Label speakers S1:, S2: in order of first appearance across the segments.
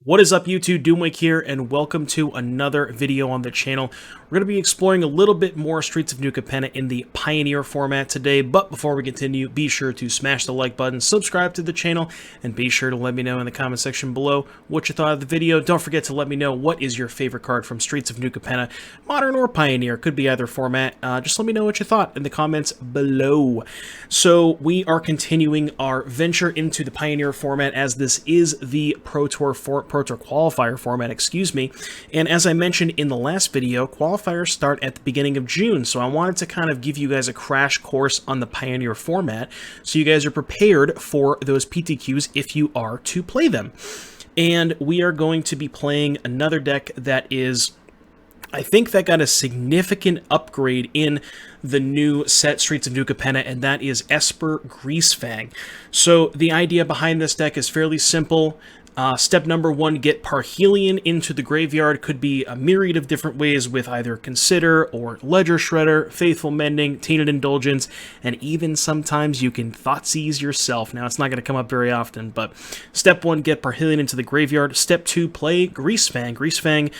S1: What is up, YouTube? Doomwake here, and welcome to another video on the channel. We're going to be exploring a little bit more Streets of New Capenna in the Pioneer format today, but before we continue, be sure to smash the like button, subscribe to the channel, and be sure to let me know in the comment section below what you thought of the video. Don't forget to let me know what is your favorite card from Streets of New Capenna, Modern or Pioneer, could be either format. Just let me know what you thought in the comments below. So we are continuing our venture into the Pioneer format, as this is the Pro Tour qualifier format, excuse me. And as I mentioned in the last video, qualifiers start at the beginning of June, so I wanted to kind of give you guys a crash course on the Pioneer format so you guys are prepared for those PTQs if you are to play them. And we are going to be playing another deck that is, I think, that got a significant upgrade in the new set Streets of New Capenna, and that is Esper Greasefang. So the idea behind this deck is fairly simple. Step number one, get Parhelion into the graveyard. Could be a myriad of different ways with either Consider or Ledger Shredder, Faithful Mending, Tainted Indulgence, and even sometimes you can Thoughtseize yourself. Now, it's not going to come up very often, but step one, get Parhelion into the graveyard. Step two, play Greasefang. Greasefang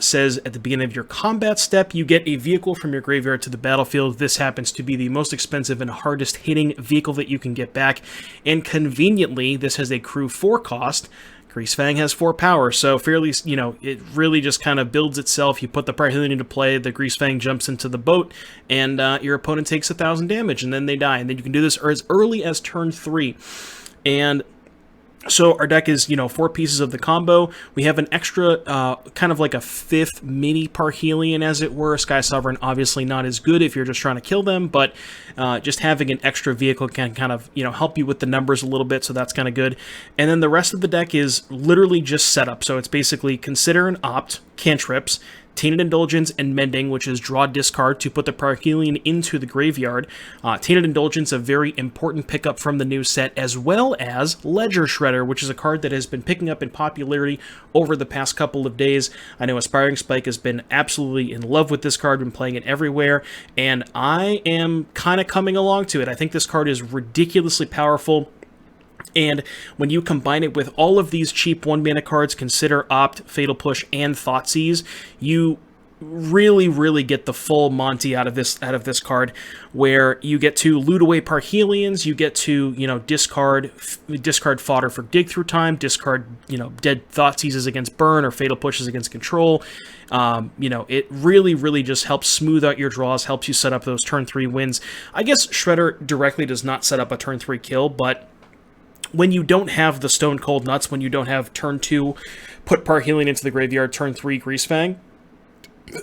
S1: says at the beginning of your combat step, you get a vehicle from your graveyard to the battlefield. This happens to be the most expensive and hardest hitting vehicle that you can get back, and conveniently, this has a crew 4 cost. Greasefang has 4 power, so fairly, it really just kind of builds itself. You put the Parhelion into play, the Greasefang jumps into the boat, and your opponent takes 1,000 damage, and then they die. And then you can do this as early as turn 3. And so our deck is, 4 pieces of the combo. We have an extra, kind of like a 5th mini Parhelion, as it were. Sky Sovereign, obviously not as good if you're just trying to kill them, but just having an extra vehicle can kind of, help you with the numbers a little bit, so that's kind of good. And then the rest of the deck is literally just setup. So it's basically Consider and Opt, cantrips, Tainted Indulgence, and Mending, which is draw discard to put the Parhelion into the graveyard. Tainted Indulgence, a very important pickup from the new set, as well as Ledger Shredder, which is a card that has been picking up in popularity over the past couple of days. I know Aspiring Spike has been absolutely in love with this card, been playing it everywhere, and I am kind of coming along to it. I think this card is ridiculously powerful. And when you combine it with all of these cheap 1-mana cards, Consider, Opt, Fatal Push, and Thoughtseize, you really get the full Monty out of this card, where you get to loot away Parhelions, you get to, discard fodder for Dig Through Time, discard, dead Thoughtseizes against Burn or Fatal Pushes against Control. It really just helps smooth out your draws, helps you set up those turn 3 wins. I guess Shredder directly does not set up a turn 3 kill, but when you don't have the Stone Cold Nuts, when you don't have turn 2, put Parhelion into the graveyard, turn 3, Greasefang,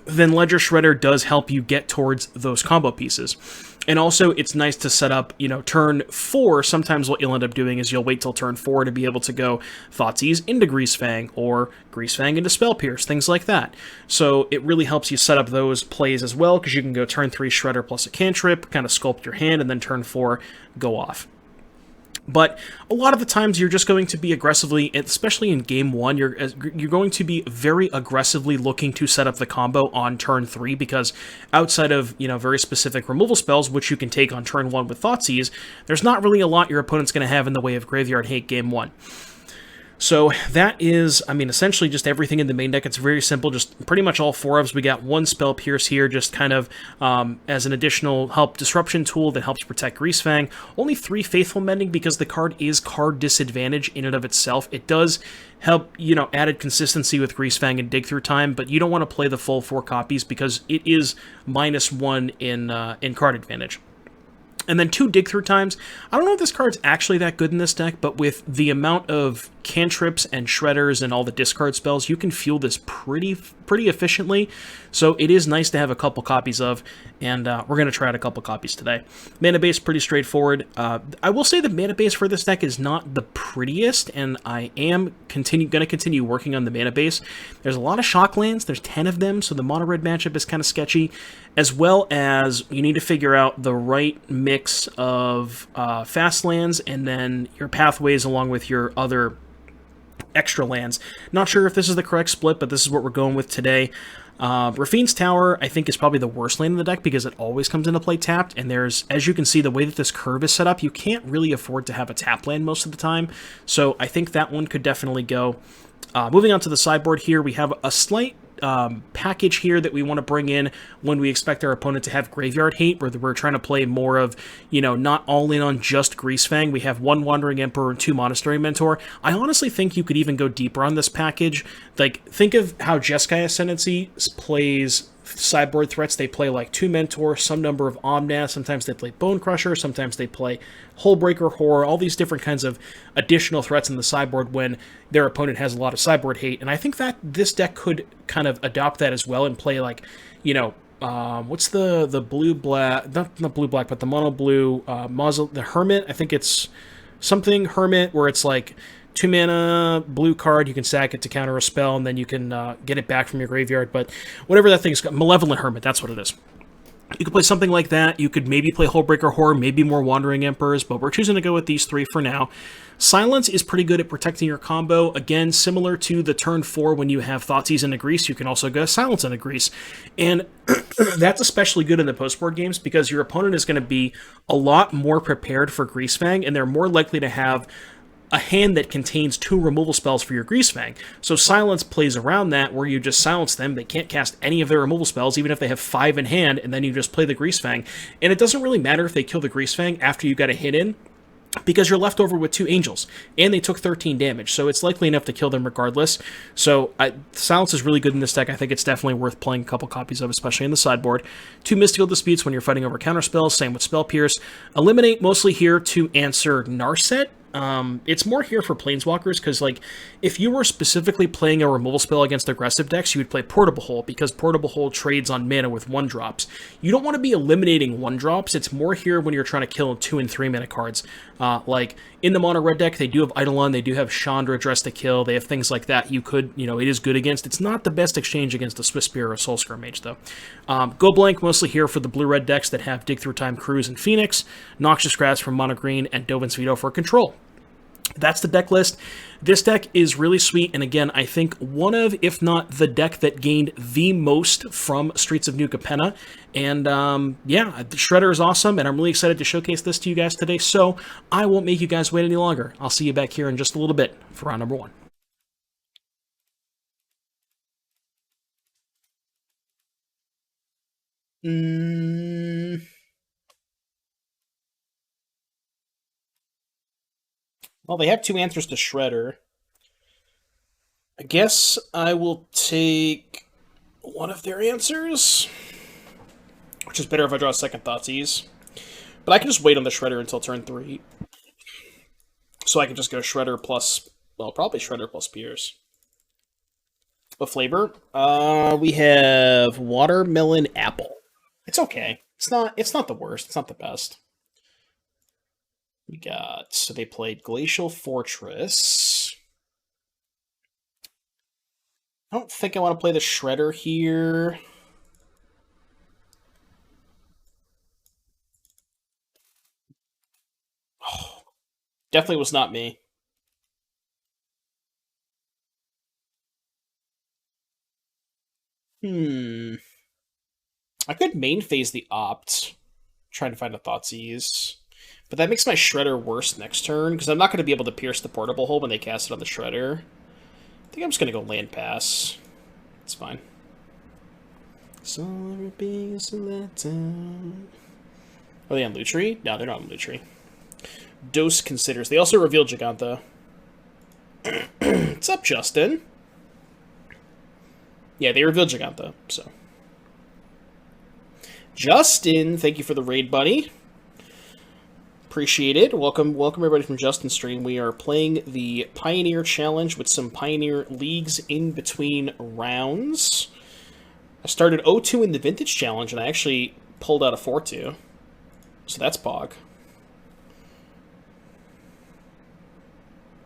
S1: then Ledger Shredder does help you get towards those combo pieces. And also, it's nice to set up, turn 4. Sometimes what you'll end up doing is you'll wait till turn 4 to be able to go Thoughtseize into Greasefang, or Greasefang into Spell Pierce, things like that. So it really helps you set up those plays as well, because you can go turn 3 Shredder plus a cantrip, kind of sculpt your hand, and then turn 4 go off. But a lot of the times you're just going to be aggressively, especially in game 1, you're going to be very aggressively looking to set up the combo on turn 3, because outside of, very specific removal spells, which you can take on turn 1 with Thoughtseize, there's not really a lot your opponent's going to have in the way of Graveyard Hate game 1. So that is, essentially just everything in the main deck. It's very simple, just pretty much all 4 ofs. We got 1 Spell Pierce here, just kind of as an additional help disruption tool that helps protect Greasefang. Only 3 Faithful Mending, because the card is card disadvantage in and of itself. It does help, added consistency with Greasefang and Dig Through Time, but you don't want to play the full 4 copies because it is -1 in card advantage. And then 2 Dig Through Times. I don't know if this card's actually that good in this deck, but with the amount of cantrips and shredders and all the discard spells, you can fuel this pretty efficiently. So it is nice to have a couple copies of, and we're going to try out a couple copies today. Mana base, pretty straightforward. I will say the mana base for this deck is not the prettiest, and I am going to continue working on the mana base. There's a lot of shock lands. There's 10 of them, so the mono-red matchup is kind of sketchy, as well as you need to figure out the right mix of fast lands and then your pathways along with your other extra lands. Not sure if this is the correct split, but this is what we're going with today. Rafine's Tower, I think, is probably the worst land in the deck because it always comes into play tapped, and there's, as you can see, the way that this curve is set up, you can't really afford to have a tap land most of the time, so I think that one could definitely go. Moving on to the sideboard here, we have a slight package here that we want to bring in when we expect our opponent to have Graveyard Hate, where we're trying to play more of, you know, not all in on just Greasefang. We have 1 Wandering Emperor and 2 Monastery Mentor. I honestly think you could even go deeper on this package. Like, think of how Jeskai Ascendancy plays sideboard threats. They play like 2 Mentor, some number of Omnath, sometimes they play Bone Crusher, sometimes they play Hullbreaker, Horror, all these different kinds of additional threats in the sideboard when their opponent has a lot of sideboard hate. And I think that this deck could kind of adopt that as well and play like, you know, what's the blue-black, not blue-black, but the mono-blue, the Hermit, I think it's something Hermit, where it's like 2 mana, blue card, you can sack it to counter a spell, and then you can get it back from your graveyard, but whatever that thing's called, Malevolent Hermit, that's what it is. You could play something like that. You could maybe play Hullbreaker, Horror, maybe more Wandering Emperors, but we're choosing to go with these 3 for now. Silence is pretty good at protecting your combo. Again, similar to the turn 4 when you have Thoughtseize into Grease, you can also go Silence into Grease. And that's especially good in the post-board games because your opponent is going to be a lot more prepared for Greasefang, and they're more likely to have a hand that contains 2 removal spells for your Greasefang. So Silence plays around that, where you just silence them. They can't cast any of their removal spells, even if they have 5 in hand, and then you just play the Greasefang. And it doesn't really matter if they kill the Greasefang after you got a hit in, because you're left over with 2 Angels, and they took 13 damage, so it's likely enough to kill them regardless. So Silence is really good in this deck. I think it's definitely worth playing a couple copies of, especially in the sideboard. 2 Mystical Disputes when you're fighting over counterspells, same with Spell Pierce. Eliminate mostly here to answer Narset. It's more here for Planeswalkers, because, like, if you were specifically playing a removal spell against aggressive decks, you would play Portable Hole, because Portable Hole trades on mana with 1-drops. You don't want to be eliminating 1-drops. It's more here when you're trying to kill 2 and 3 mana cards. Like, in the mono red deck, they do have Eidolon, they do have Chandra, Dress to Kill, they have things like that you could, you know, it is good against. It's not the best exchange against a Swiss Spear or a Soulscar Mage, though. Go Blank, mostly here for the blue-red decks that have Dig Through Time, Cruise, and Phoenix. Noxious Grasp from Mono Green, and Dovin's Veto for control. That's the deck list. This deck is really sweet, and again, I think one of, if not the deck that gained the most from Streets of New Capenna. And yeah, Shredder is awesome, and I'm really excited to showcase this to you guys today, so I won't make you guys wait any longer. I'll see you back here in just a little bit for round number 1. Well, they have 2 answers to Shredder. I guess I will take one of their answers, which is better if I draw a second Thoughtseize. But I can just wait on the Shredder until turn 3. So I can just go Shredder plus, well, probably Shredder plus Pierce. What flavor? We have watermelon apple. It's okay. It's not the worst. It's not the best. We got, so they played Glacial Fortress. I don't think I want to play the Shredder here. Oh, definitely was not me. I could main phase the Opt, trying to find a Thoughtseize. But that makes my Shredder worse next turn, because I'm not going to be able to pierce the Portable Hole when they cast it on the Shredder. I think I'm just going to go Land Pass. It's fine. Are they on Lutri? No, they're not on Lutri. Dose Considers. They also revealed Giganta. What's up, Justin? Yeah, they revealed Giganta, so. Justin, thank you for the raid, buddy. Appreciate it. Welcome everybody from Justin's stream. We are playing the Pioneer Challenge with some Pioneer Leagues in between rounds. I started 0-2 in the Vintage Challenge, and I actually pulled out a 4-2. So that's Pog.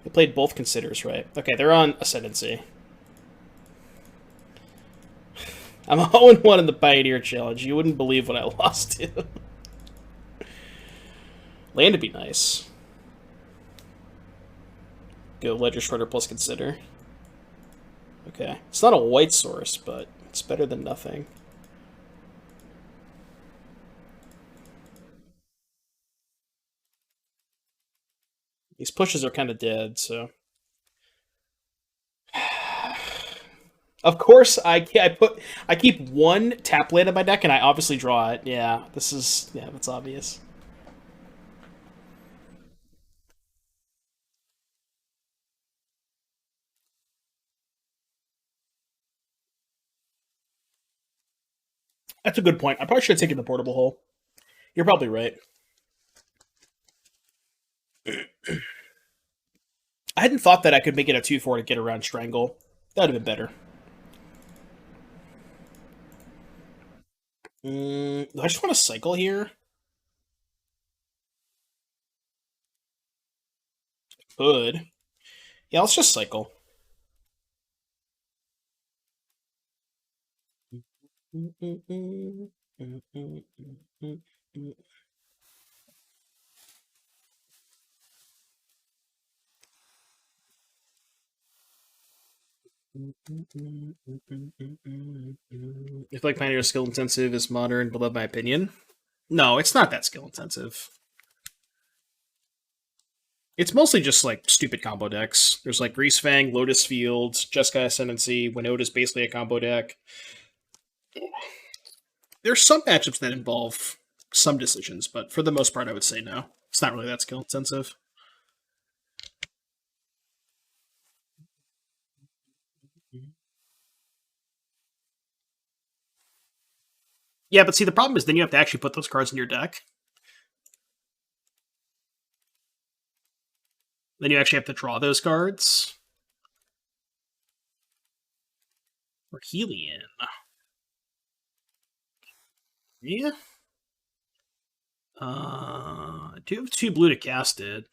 S1: They played both Considers, right? Okay, they're on Ascendancy. I'm 0-1 in the Pioneer Challenge. You wouldn't believe what I lost to. Land would be nice. Go Ledger Shredder plus Consider. Okay. It's not a white source, but It's better than nothing. These pushes are kind of dead, so. Of course, I keep one tap land in my deck, and I obviously draw it. Yeah, that's obvious. That's a good point. I probably should have taken the portable hole. You're probably right. I hadn't thought that I could make it a 2/4 to get around Strangle. That would have been better. I just want to cycle here. Good. Yeah, let's just cycle. If like Pioneer skill intensive is modern, below my opinion. No, it's not that skill intensive. It's mostly just like stupid combo decks. There's like Greasefang, Lotus Field, Jeskai Ascendancy, Winota's basically a combo deck. There's some matchups that involve some decisions, but for the most part, I would say no. It's not really that skill intensive. Yeah, but see, the problem is then you have to actually put those cards in your deck. Then you actually have to draw those cards. Or Helion. Yeah. I do have 2 blue to cast it.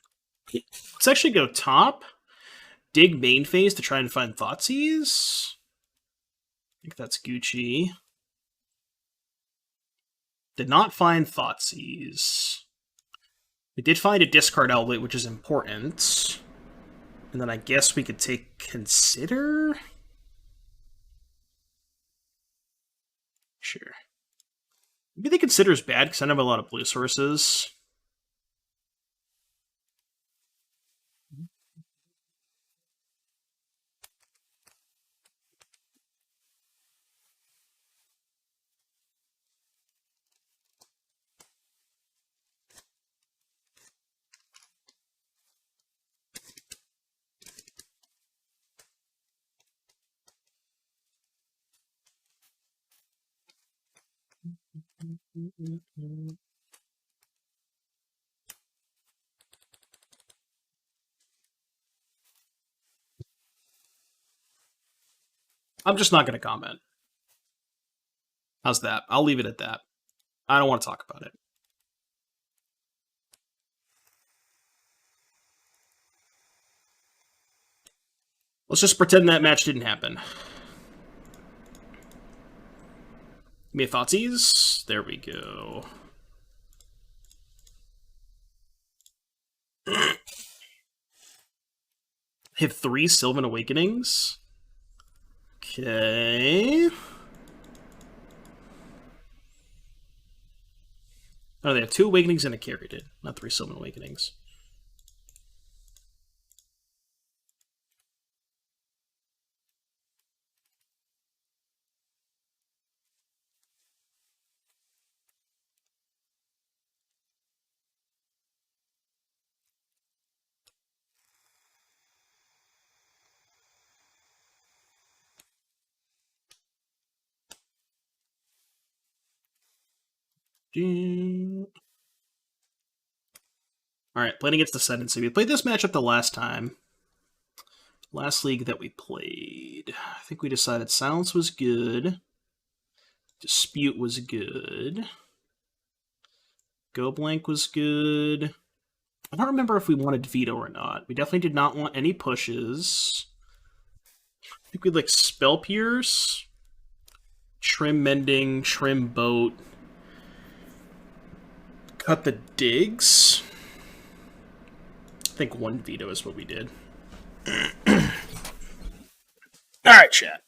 S1: Let's actually go top. Dig main phase to try and find Thoughtseize. I think that's Gucci. Did not find Thoughtseize. We did find a discard outlet, which is important. And then I guess we could take Consider? Sure. Maybe the Consider is bad because I don't have a lot of blue sources. I'm just not going to comment. How's that? I'll leave it at that. I don't want to talk about it. Let's just pretend that match didn't happen. Give me a Thoughtseize. There we go. Have 3 Sylvan Awakenings. Okay. Oh, they have 2 Awakenings and a Carried, not 3 Sylvan Awakenings. Alright, playing against Ascendancy. We played this matchup the last time. Last league that we played. I think we decided Silence was good. Dispute was good. Go Blank was good. I don't remember if we wanted Veto or not. We definitely did not want any pushes. I think we'd like Spell Pierce, Trim Mending, Trim Boat, Cut the Digs. I think 1 Veto is what we did. Alright, chat.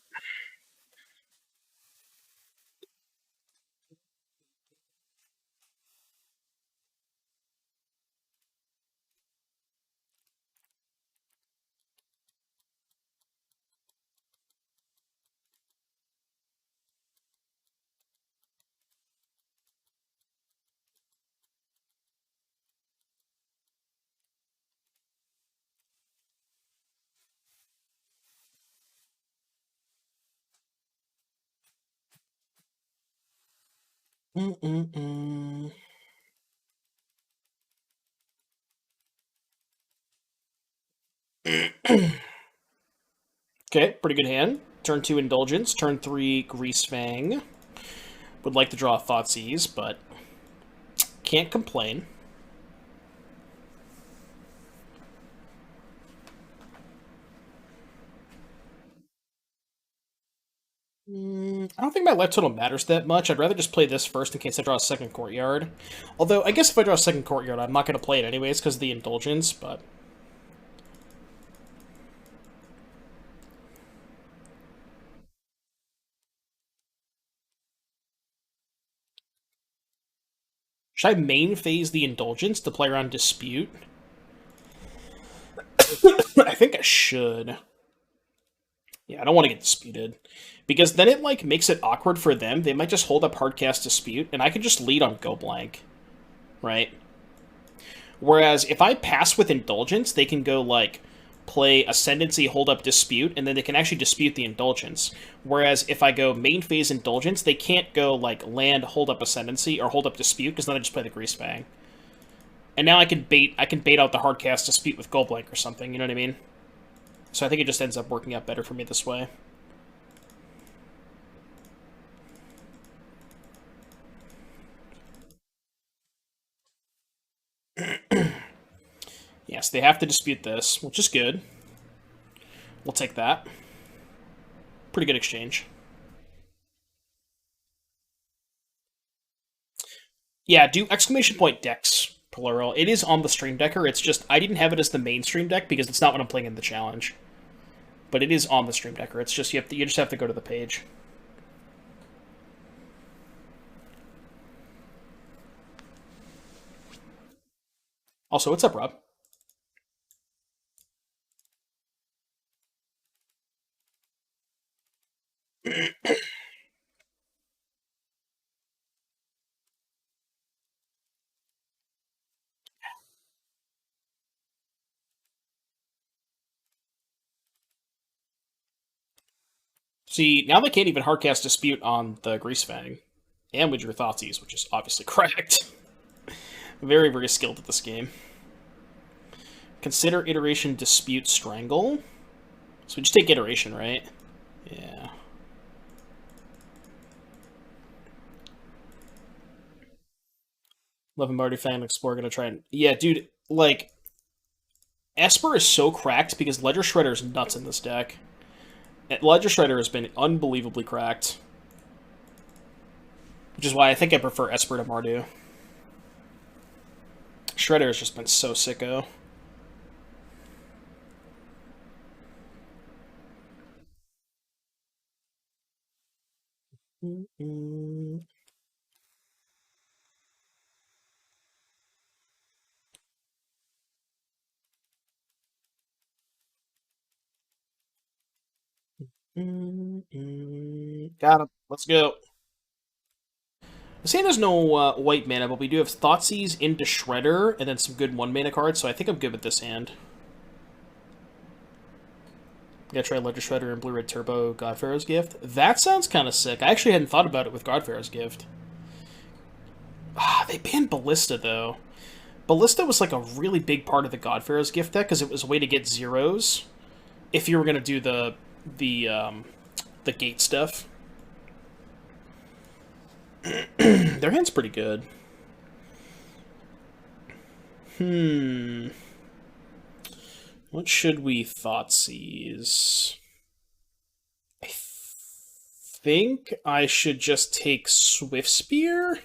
S1: Mm-mm-mm. Okay, pretty good hand. Turn 2 Indulgence, turn 3 Greasefang. Would like to draw a Thoughtseize, but can't complain. I don't think my life total matters that much. I'd rather just play this first in case I draw a second Courtyard. Although, I guess if I draw a second Courtyard, I'm not going to play it anyways because of the Indulgence, but... Should I main phase the Indulgence to play around Dispute? I think I should. Yeah, I don't want to get disputed. Because then it, like, makes it awkward for them. They might just hold up Hardcast Dispute, and I could just lead on Go Blank. Right? Whereas if I pass with Indulgence, they can go, like, play Ascendancy, hold up Dispute, and then they can actually dispute the Indulgence. Whereas if I go main phase Indulgence, they can't go, like, land, hold up Ascendancy, or hold up Dispute, because then I just play the Greasefang. And now I can bait out the Hardcast Dispute with Go Blank or something, you know what I mean? So I think it just ends up working out better for me this way. Yes, they have to dispute this, which is good. We'll take that. Pretty good exchange. Yeah, do exclamation point decks, plural. It is on the Stream Decker. It's just, I didn't have it as the main Stream Deck because it's not what I'm playing in the challenge. But it is on the Stream Decker. It's just, you just have to go to the page. Also, what's up, Rob? See, now they can't even hardcast dispute on the Greasefang. And with your Thoughtseize, which is obviously correct. Very, very skilled at this game. Consider iteration dispute strangle. So we just take iteration, right? Yeah. Love and Marty fan Explorer gonna try and yeah, dude. Like Esper is so cracked because Ledger Shredder is nuts in this deck. Ledger Shredder has been unbelievably cracked, which is why I think I prefer Esper to Mardu. Shredder has just been so sicko. Mm-mm. Mm-mm. Got him. Let's go. This hand has no white mana, but we do have Thoughtseize into Shredder, and then some good 1 mana cards, so I think I'm good with this hand. Gotta try Ledger Shredder and Blue Red Turbo Godfarrow's Gift. That sounds kind of sick. I actually hadn't thought about it with Godfarrow's Gift. Ah, they banned Ballista, though. Ballista was like a really big part of the Godfarrow's Gift deck, because it was a way to get zeros if you were going to do the gate stuff. Their hand's pretty good. What should we Thoughtseize? I think I should just take Swift Spear.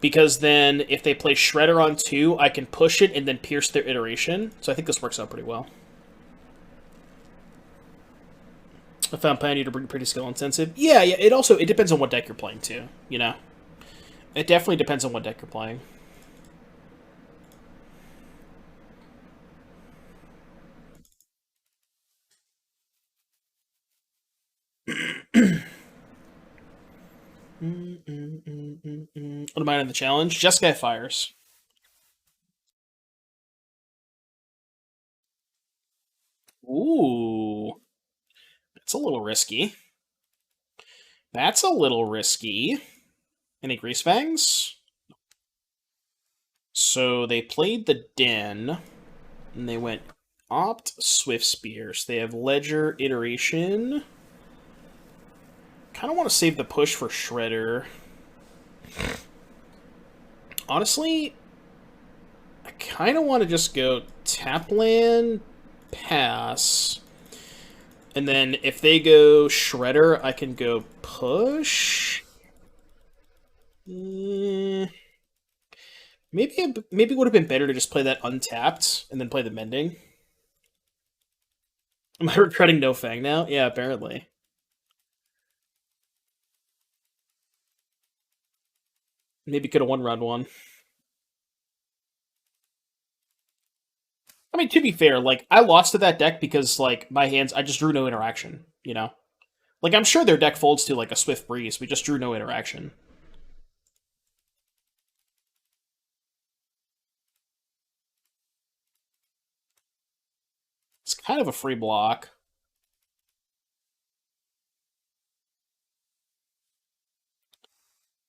S1: Because then, if they play Shredder on 2, I can push it and then pierce their iteration. So I think this works out pretty well. I found Pioneer to bring pretty skill intensive. Yeah, it depends on what deck you're playing too, you know? It definitely depends on what deck you're playing. What am I in the challenge? Jeskai fires. Ooh. That's a little risky. That's a little risky. Any Greasefangs? So they played the Den, and they went Opt, Swift Spear. So they have Ledger, Iteration. Kind of want to save the push for Shredder. Honestly, I kind of want to just go tap land, pass, and then if they go Shredder, I can go push. Maybe it would have been better to just play that untapped and then play the Mending. Am I regretting no Fang now? Yeah, apparently. Maybe could have won round one. I mean, to be fair, like, I lost to that deck because, like, my hands, I just drew no interaction, you know? Like, I'm sure their deck folds to, like, a Swift Breeze. We just drew no interaction. It's kind of a free block.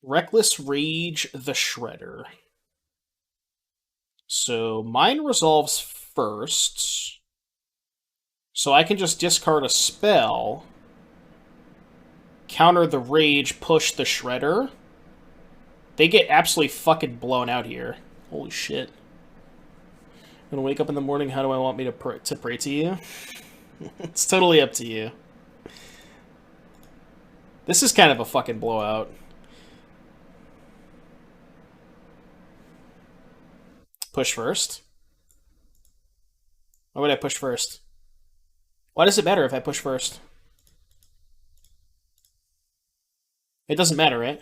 S1: Reckless Rage the Shredder. So mine resolves first. So I can just discard a spell, counter the Rage, push the Shredder. They get absolutely fucking blown out here. Holy shit. I'm gonna wake up in the morning, how do I want me to pray to you? It's totally up to you. This is kind of a fucking blowout. Push first? Why would I push first? Why does it matter if I push first? It doesn't matter, right?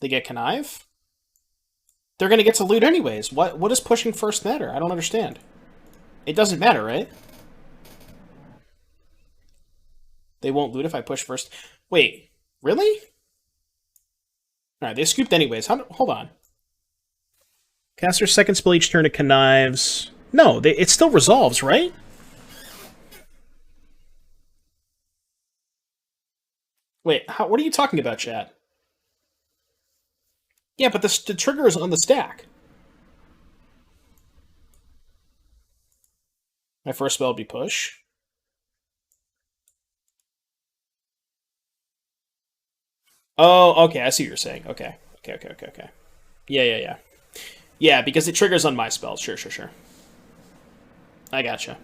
S1: They get Connive? They're gonna get to loot anyways. What does pushing first matter? I don't understand. It doesn't matter, right? They won't loot if I push first. Wait, really? Alright, they scooped anyways. Hold on. Caster second spell each turn to Connives. No, it still resolves, right? Wait, what are you talking about, chat? Yeah, but the trigger is on the stack. My first spell would be push. Oh, okay, I see what you're saying. Okay. Okay. Yeah. Yeah, because it triggers on my spells. Sure. I gotcha.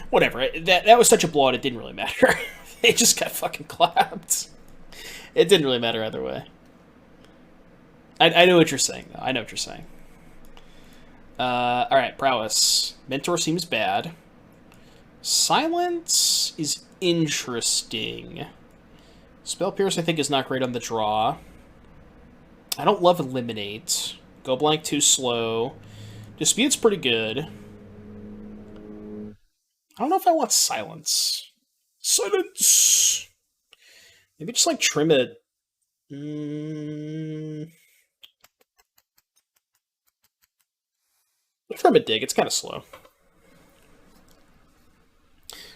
S1: Whatever. That was such a blowout, it didn't really matter. They just got fucking clapped. It didn't really matter either way. I know what you're saying, though. I know what you're saying. Alright, Prowess. Mentor seems bad. Silence is interesting. Spell Pierce, I think, is not great on the draw. I don't love Eliminate. Go Blank too slow. Dispute's pretty good. I don't know if I want Silence. Silence! Maybe just, like, trim it. Trim it, Dig. It's kind of slow.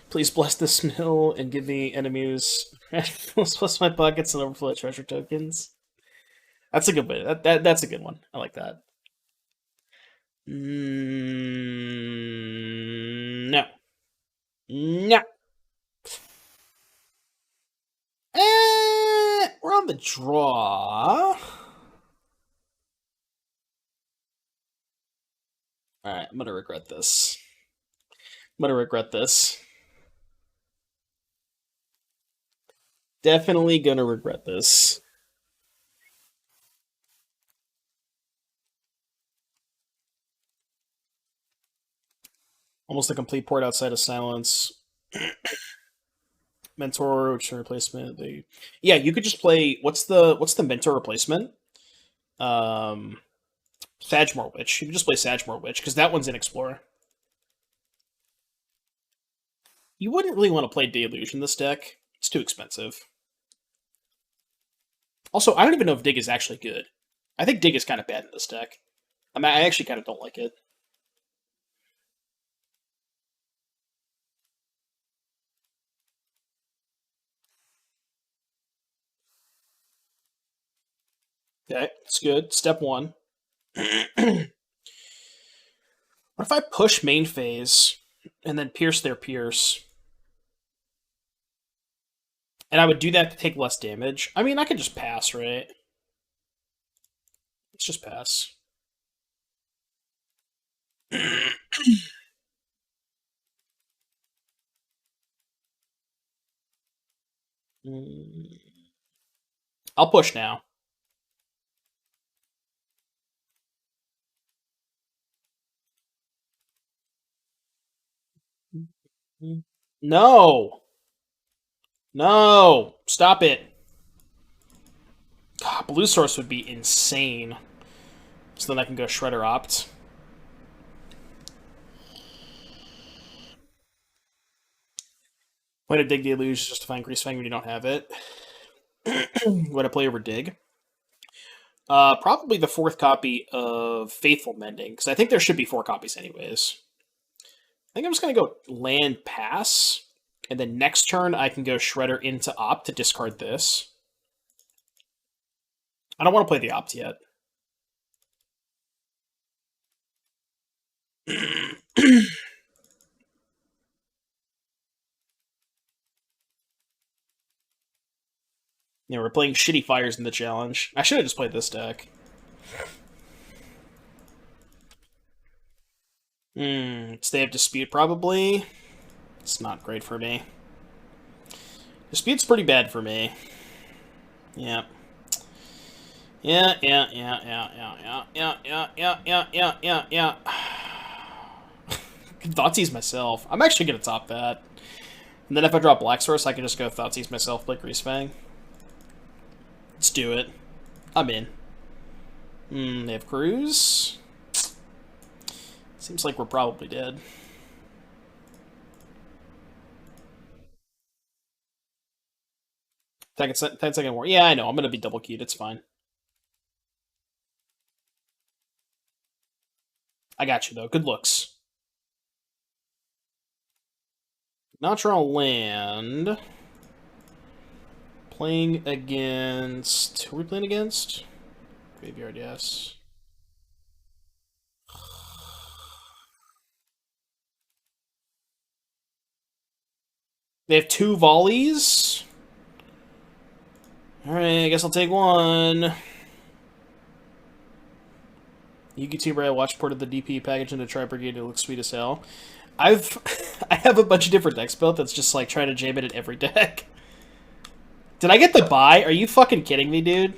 S1: Please bless this mill and give me enemies. Plus my pockets and overflow treasure tokens. That's a good one. That's a good one. I like that. No. We're on the draw. Alright, I'm gonna regret this. Definitely gonna regret this. Almost a complete port outside of Silence. Mentor, which replacement? Yeah, you could just play. What's the Mentor replacement? Sagmore Witch. You could just play Sagmore Witch because that one's in Explorer. You wouldn't really want to play Deluge in this deck. It's too expensive. Also, I don't even know if Dig is actually good. I think Dig is kind of bad in this deck. I mean, I actually kind of don't like it. Okay, it's good. Step one. What if I push main phase and then pierce their pierce? And I would do that to take less damage. I mean, I could just pass, right? Let's just pass. I'll push now. No! No! Stop it. God, blue source would be insane. So then I can go Shredder Opt. Way to dig the illusion just to find Greasefang when you don't have it. Way to play over dig. Probably the fourth copy of Faithful Mending, because I think there should be 4 copies anyways. I think I'm just going to go land pass, and then next turn I can go Shredder into Opt to discard this. I don't want to play the Opt yet. Yeah, we're playing shitty fires in the challenge. I should have just played this deck. Stay of Dispute, probably. It's not great for me. Dispute's pretty bad for me. Yeah. Yeah. Thoughtseize myself. I'm actually gonna top that. And then if I draw Black Source, I can just go Thoughtseize myself, play Greasefang. Let's do it. I'm in. They have Cruise. Seems like we're probably dead. Ten second war. Yeah, I know. I'm gonna be double keyed. It's fine. I got you though. Good looks. Natural land. Playing against. Who are we playing against? Graveyard, yes. They have 2 volleys. Alright, I guess I'll take one. YouTuber I watched ported the DP package into Tri Brigade. It looks sweet as hell. I have a bunch of different decks built that's just like trying to jam it in every deck. Did I get the buy? Are you fucking kidding me, dude?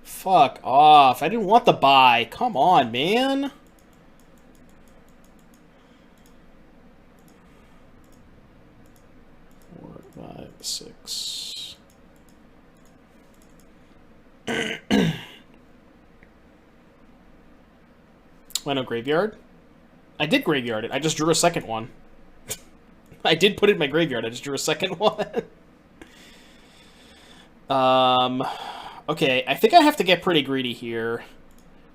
S1: Fuck off. I didn't want the buy. Come on, man. Four, 5, 6. Why no graveyard? I did graveyard it. I just drew a second one. I did put it in my graveyard. I just drew a second one. Okay, I think I have to get pretty greedy here.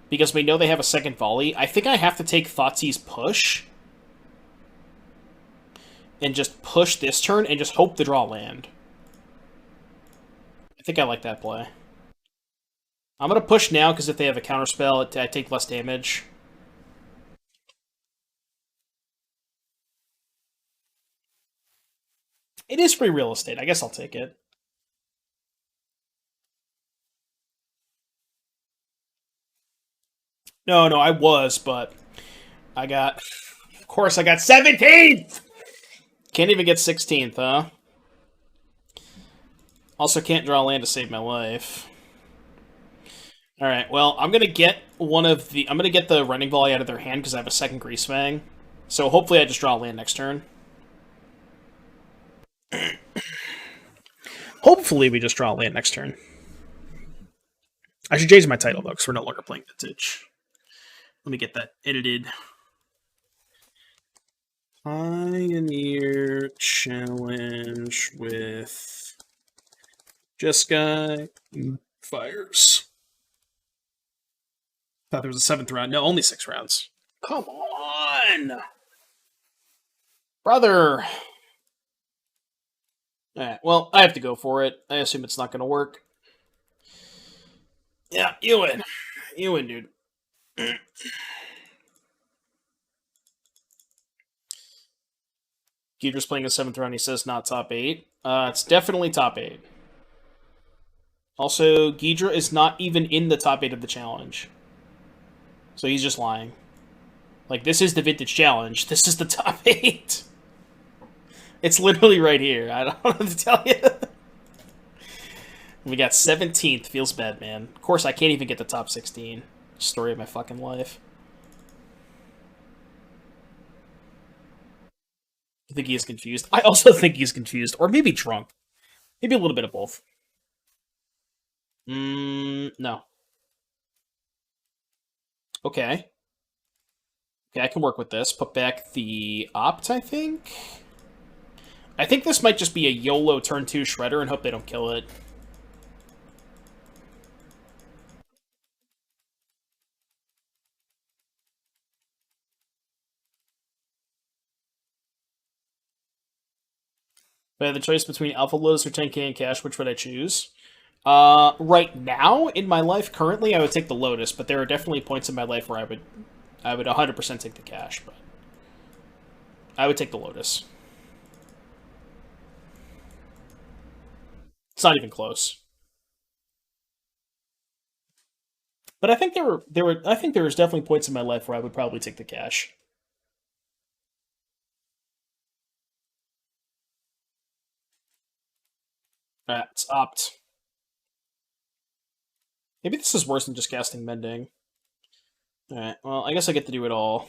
S1: Because we know they have a second volley. I think I have to take Thoughtseize push. And just push this turn and just hope to draw land. I think I like that play. I'm going to push now because if they have a counterspell, I take less damage. It is free real estate. I guess I'll take it. No, I was, but I got... Of course, I got 17th! Can't even get 16th, huh? Also can't draw land to save my life. Alright, well, I'm gonna get I'm gonna get the Running Volley out of their hand because I have a second Greasefang. So hopefully I just draw land next turn. Hopefully we just draw land next turn. I should change my title, though, because we're no longer playing Vintage. Let me get that edited. Pioneer Challenge with Jeskai Fires. Thought there was a 7th round. No, only 6 rounds. Come on! Brother! Alright, well, I have to go for it. I assume it's not going to work. Yeah, you win. You win, dude. Geeter's playing a 7th round. He says not top 8. It's definitely top 8. Also, Ghidra is not even in the top 8 of the challenge. So he's just lying. Like, this is the vintage challenge. This is the top 8. It's literally right here. I don't know what to tell you. We got 17th. Feels bad, man. Of course, I can't even get the top 16. Story of my fucking life. I think he is confused. I also think he's confused. Or maybe drunk. Maybe a little bit of both. No. Okay. Okay, I can work with this. Put back the Opt, I think? I think this might just be a YOLO turn 2 Shredder and hope they don't kill it. If I had the choice between Alpha Lotus or 10k in cash, which would I choose? Right now, in my life, currently, I would take the Lotus, but there are definitely points in my life where I would 100% take the cash, but I would take the Lotus. It's not even close. But I think I think there was definitely points in my life where I would probably take the cash. Alright, it's Opt. Maybe this is worse than just casting Mending. Alright, well, I guess I get to do it all.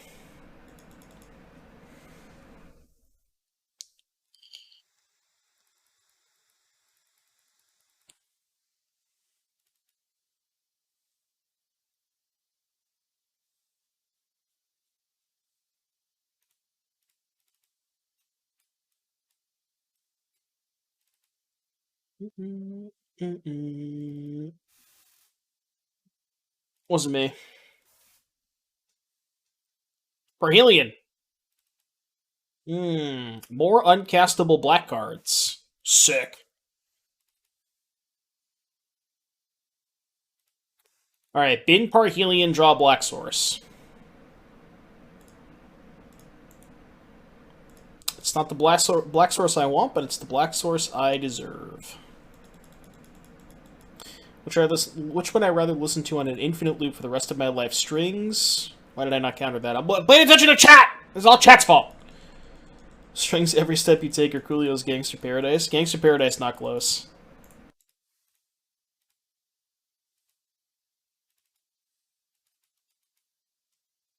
S1: Wasn't me. Parhelion. More uncastable black cards. Sick. Alright, bin Parhelion, draw black source. It's not the black source I want, but it's the black source I deserve. Which would I rather listen to on an infinite loop for the rest of my life? Strings? Why did I not counter that? I'm paying attention to chat! It's all chat's fault! Strings every step you take or Coolio's Gangster Paradise. Gangster Paradise not close.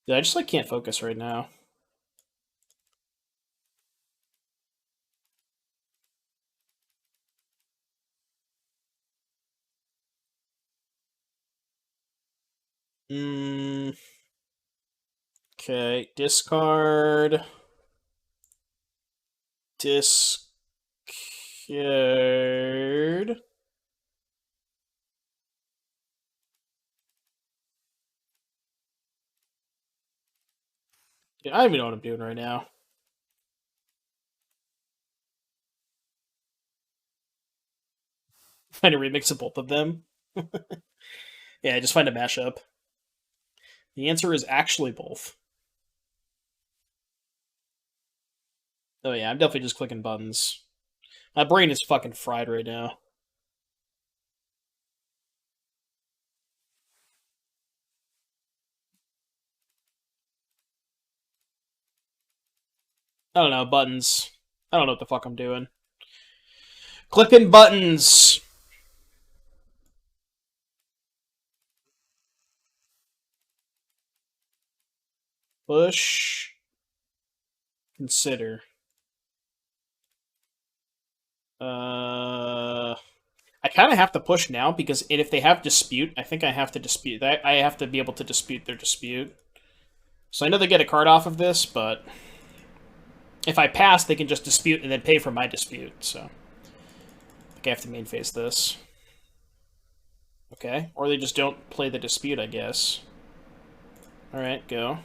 S1: Yeah, I just like can't focus right now. Okay, discard. Discard. Yeah, I don't even know what I'm doing right now. Find a remix of both of them. Yeah, just find a mashup. The answer is actually both. Oh yeah, I'm definitely just clicking buttons. My brain is fucking fried right now. I don't know, buttons. I don't know what the fuck I'm doing. Clicking buttons! Push. Consider. I kind of have to push now because if they have dispute, I think I have to dispute that. I have to be able to dispute their dispute. So I know they get a card off of this, but if I pass, they can just dispute and then pay for my dispute. So I think I have to main phase this. Okay, or they just don't play the dispute, I guess. All right, go. I'm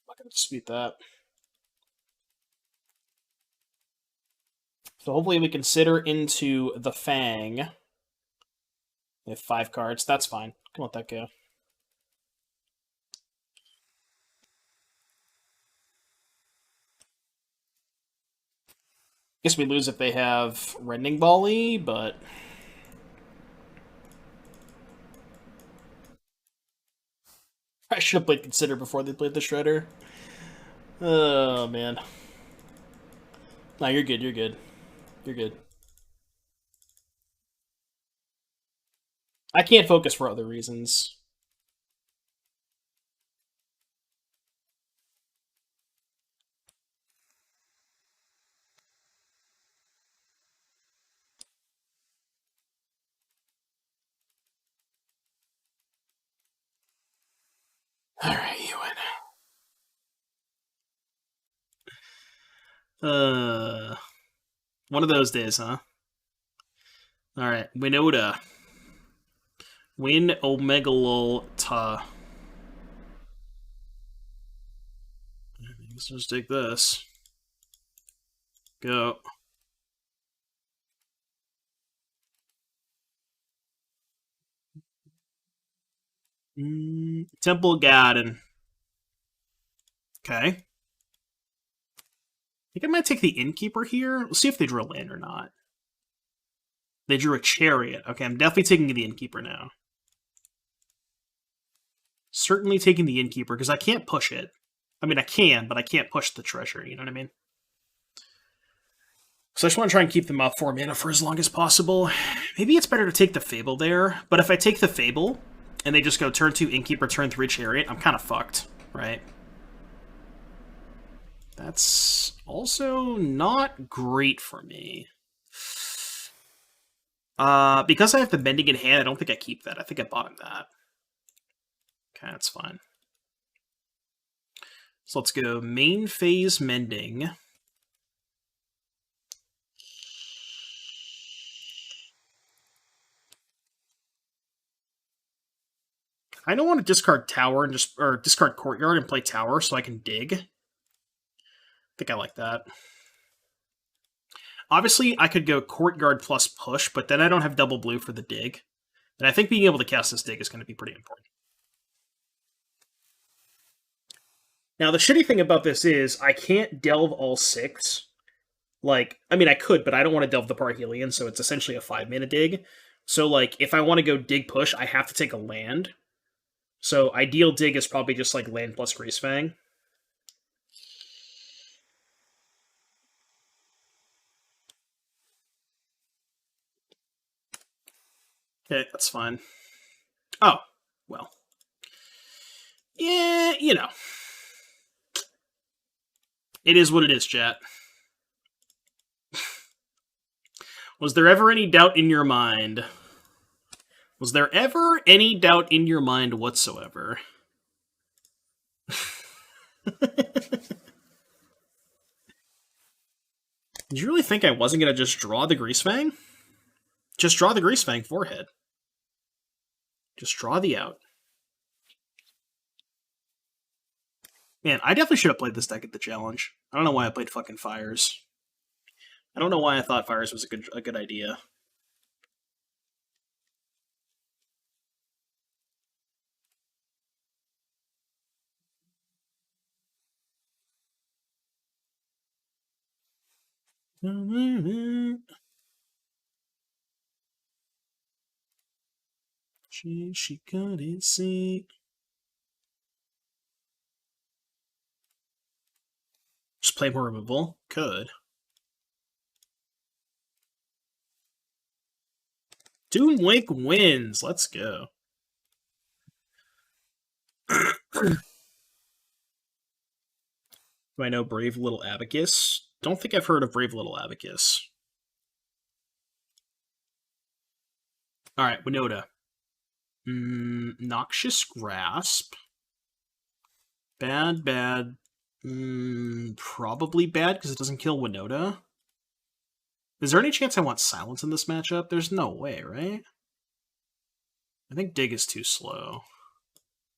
S1: not gonna dispute that. So hopefully we can consider into the Fang. We have 5 cards. That's fine. Can let that go. Guess we lose if they have Rending Volley, but I should have played Consider before they played the Shredder. Oh, man. No, you're good, you're good. You're good. I can't focus for other reasons. Alright, you win. One of those days, huh? Alright, Winota. Win Omegalol-ta. Let's just take this. Go. Temple Garden. Okay. I think I might take the Innkeeper here. We'll see if they drew a land or not. They drew a Chariot. Okay, I'm definitely taking the Innkeeper now. Certainly taking the Innkeeper, because I can't push it. I mean, I can, but I can't push the treasure, you know what I mean? So I just want to try and keep them up 4 mana for as long as possible. Maybe it's better to take the Fable there, but if I take the Fable, and they just go turn 2 Innkeeper, turn 3 Chariot, I'm kind of fucked, right? That's also not great for me. Because I have the Mending in hand, I don't think I keep that. I think I bottom that. Okay, that's fine. So let's go main phase Mending. I don't want to discard Tower and discard Courtyard and play Tower so I can dig. I think I like that. Obviously, I could go Courtyard plus push, but then I don't have double blue for the dig. And I think being able to cast this dig is going to be pretty important. Now, the shitty thing about this is I can't delve all 6. Like, I mean, I could, but I don't want to delve the Parhelion, so it's essentially a 5-mana dig. So, like, if I want to go dig push, I have to take a land. So, ideal dig is probably just, like, land plus Greasefang. Okay, that's fine. Oh, well. Yeah, you know. It is what it is, chat. Was there ever any doubt in your mind? Was there ever any doubt in your mind whatsoever? Did you really think I wasn't going to just draw the Greasefang? Just draw the Greasefang forehead. Just draw the out. Man, I definitely should have played this deck at the challenge. I don't know why I played fucking Fires. I don't know why I thought Fires was a good idea. She couldn't see. Just play more removal? Could. Doomwink wins. Let's go. Do I know Brave Little Abacus? Don't think I've heard of Brave Little Abacus. Alright, Winota. Noxious Grasp. Bad, bad. Probably bad because it doesn't kill Winota. Is there any chance I want Silence in this matchup? There's no way, right? I think Dig is too slow.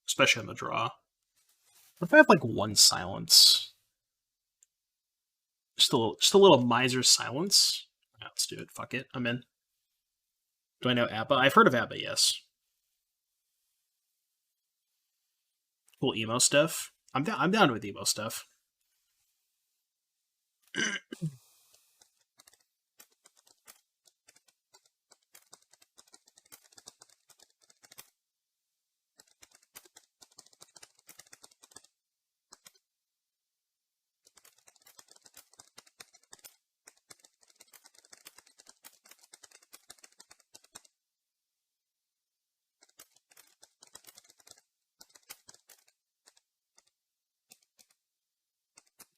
S1: Especially on the draw. What if I have like 1 Silence? Just a little Miser's Silence. let's do it. Fuck it. I'm in. Do I know ABBA? I've heard of ABBA, yes. Cool emo stuff. I'm down with emo stuff.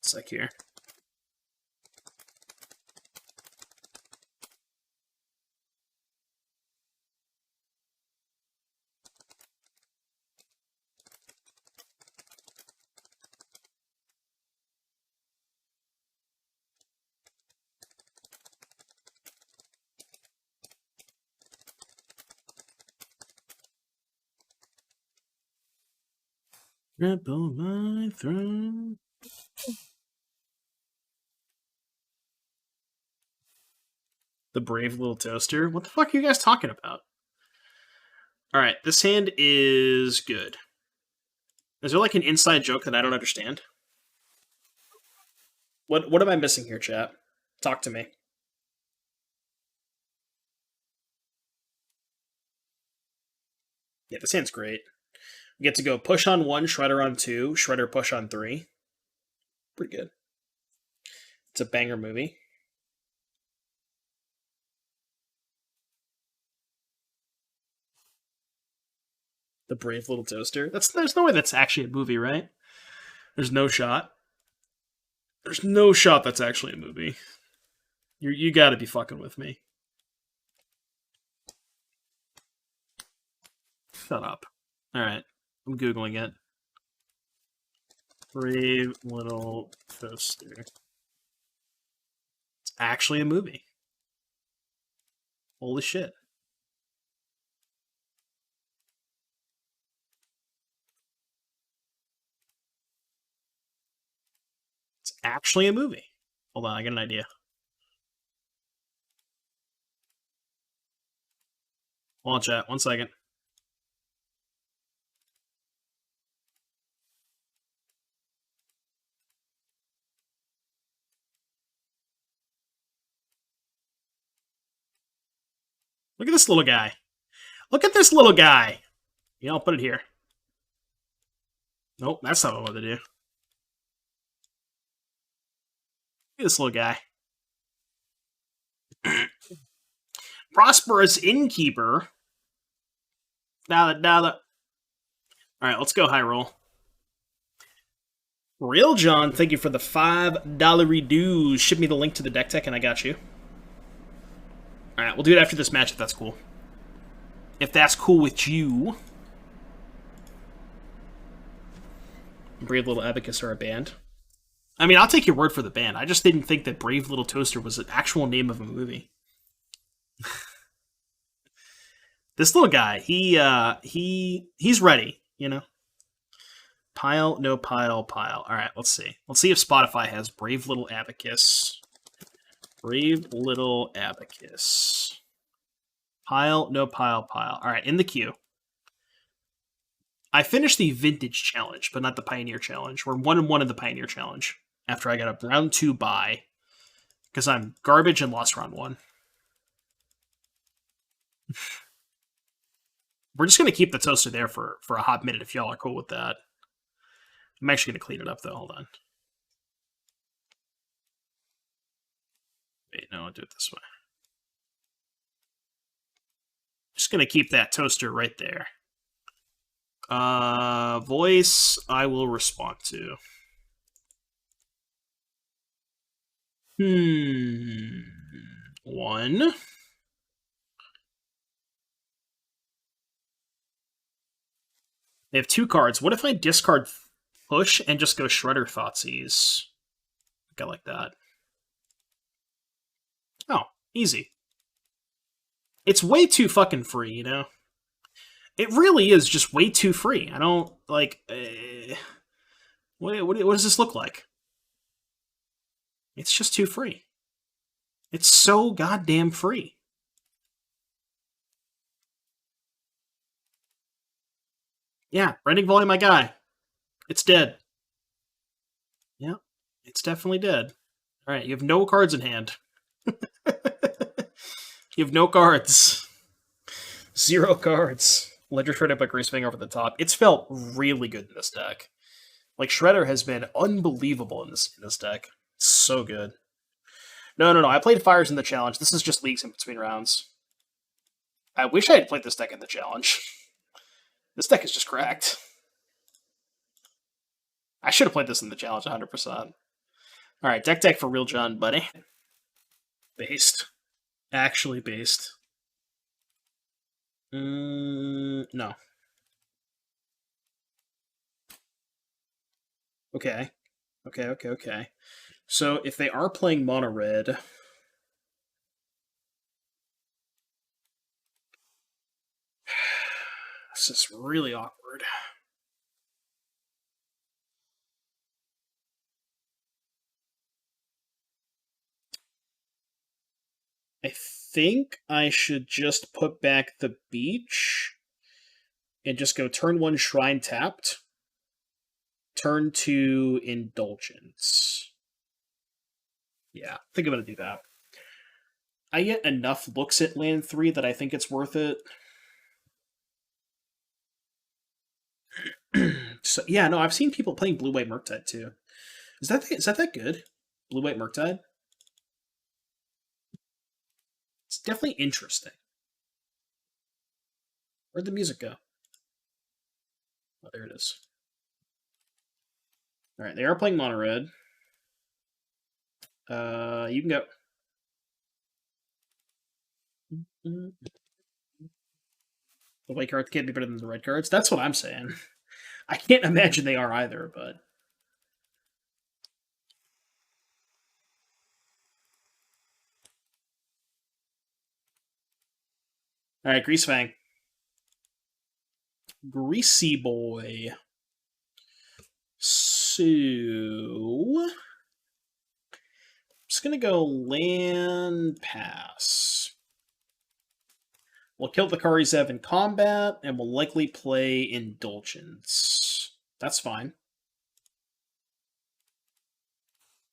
S1: Sec here. Rebel my throne. The brave little toaster. What the fuck are you guys talking about? Alright, this hand is good. Is there like an inside joke that I don't understand? What am I missing here, chat? Talk to me. Yeah, this hand's great. We get to go push on 1, Shredder on 2, Shredder push on 3. Pretty good. It's a banger movie. The brave little toaster. There's no way that's actually a movie, right? There's no shot. There's no shot that's actually a movie. You gotta be fucking with me. Shut up. Alright. I'm Googling it. Brave little toaster. It's actually a movie. Holy shit. It's actually a movie. Hold on, I got an idea. Hold on, chat. 1 second. Look at this little guy. Look at this little guy. Yeah, I'll put it here. Nope, that's not what I wanted to do. Look at this little guy. Prosperous innkeeper. Now that. Alright, let's go high roll. Real John, thank you for the $5 dues. Ship me the link to the deck tech and I got you. Alright, we'll do it after this match if that's cool. If that's cool with you. Brave Little Abacus are a band. I mean, I'll take your word for the band. I just didn't think that Brave Little Toaster was an actual name of a movie. This little guy, he's ready, you know? Pile, no pile, pile. Alright, let's see. Let's see if Spotify has Brave Little Abacus. Brave Little Abacus. Pile, no pile, pile. Alright, in the queue. I finished the Vintage Challenge, but not the Pioneer Challenge. We're 1-1 in the Pioneer Challenge. After I got a round 2 bye. Because I'm garbage and lost round 1. We're just going to keep the toaster there for a hot minute if y'all are cool with that. I'm actually going to clean it up, though. Hold on. Wait, no, I'll do it this way. Just going to keep that toaster right there. Voice, I will respond to. One. They have 2 cards. What if I discard push and just go Shredder Thoughtseize? I like that. Oh, easy. It's way too fucking free, you know? It really is just way too free. I don't, like... what does this look like? It's just too free. It's so goddamn free. Yeah, Rending Volley, my guy. It's dead. Yeah, it's definitely dead. Alright, you have no cards in hand. You have no cards. 0 cards. Ledger Shredder by Greasefang over the top. It's felt really good in this deck. Like, Shredder has been unbelievable in this deck. So good. No. I played Fires in the challenge. This is just leagues in between rounds. I wish I had played this deck in the challenge. This deck is just cracked. I should have played this in the challenge 100%. Alright, deck for real John, buddy. Based. Actually based. No. Okay. So if they are playing mono red, this is really awkward. I think I should just put back the beach and just go turn 1 Shrine tapped, turn 2 Indulgence. Yeah, I think I'm going to do that. I get enough looks at land 3 that I think it's worth it. So yeah, no, I've seen people playing Blue-White Murktide too. Is that good? Blue-White Murktide? It's definitely interesting. Where'd the music go? Oh, there it is. Alright, they are playing mono red. You can go. The white cards can't be better than the red cards. That's what I'm saying. I can't imagine they are either, but... Alright, Greasefang. Greasy boy. So... I'm just gonna go land pass. We'll kill the Karizev in combat, and we'll likely play Indulgence. That's fine.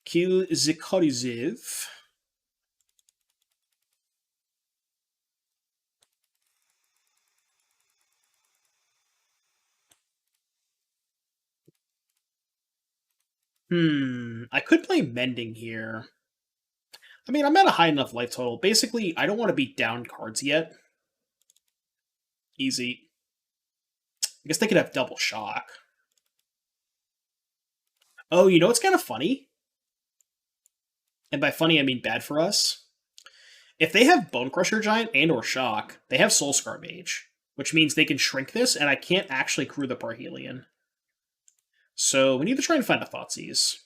S1: Kill the Karizev. I could play Mending here. I mean, I'm at a high enough life total. Basically, I don't want to beat down cards yet. Easy. I guess they could have double shock. Oh, you know what's kind of funny? And by funny, I mean bad for us. If they have Bone Crusher Giant and or Shock, they have Soul Scar Mage, which means they can shrink this, and I can't actually crew the Parhelion. So we need to try and find a Thoughtseize.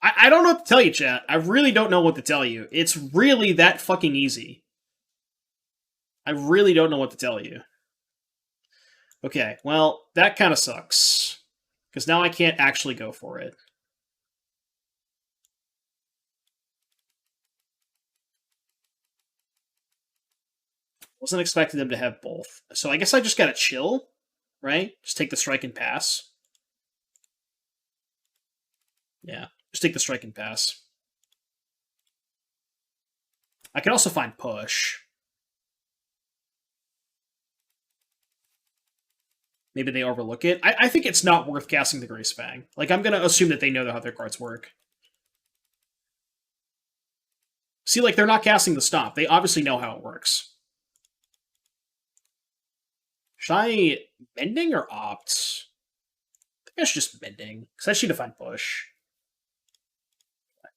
S1: I don't know what to tell you, chat. I really don't know what to tell you. It's really that fucking easy. I really don't know what to tell you. Okay, well, that kind of sucks. Because now I can't actually go for it. Wasn't expecting them to have both. So I guess I just gotta chill, right? Just take the strike and pass. Yeah, just take the strike and pass. I can also find push. Maybe they overlook it. I think it's not worth casting the Greasefang. Like, I'm going to assume that they know how their cards work. See, like, they're not casting the Stomp. They obviously know how it works. Should I Mending or Opt? I think I should just Mending, because I should define push.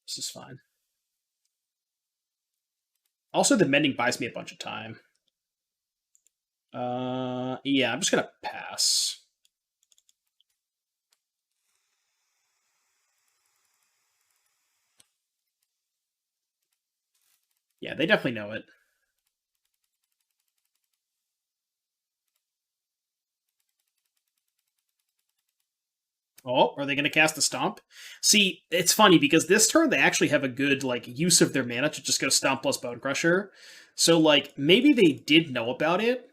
S1: This is fine. Also, the Mending buys me a bunch of time. Yeah, I'm just going to pass. Yeah, they definitely know it. Oh, are they going to cast a Stomp? See, it's funny because this turn they actually have a good like use of their mana to just go Stomp plus Bone Crusher. So like maybe they did know about it,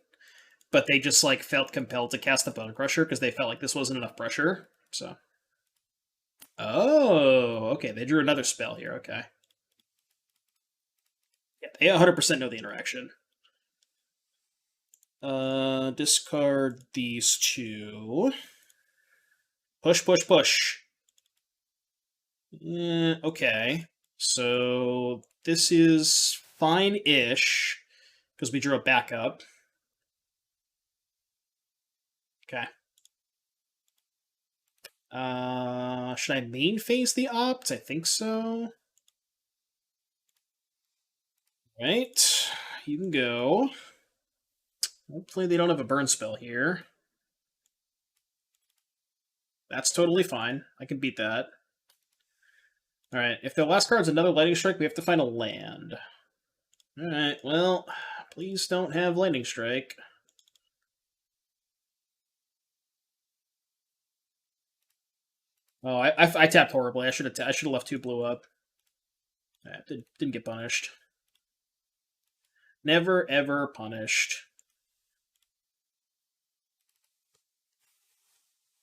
S1: but they just like felt compelled to cast the Bone Crusher because they felt like this wasn't enough pressure. So, oh, okay, they drew another spell here. Okay, yeah, they 100% know the interaction. Discard these two. Push, push, push. Okay. So this is fine-ish because we drew a backup. Okay. Should I main phase the opt? I think so. Right. You can go. Hopefully they don't have a burn spell here. That's totally fine. I can beat that. Alright, if the last card's another Lightning Strike, we have to find a land. Alright, well, please don't have Lightning Strike. Oh, I tapped horribly. I should have left 2 blue up. Didn't get punished. Never ever punished.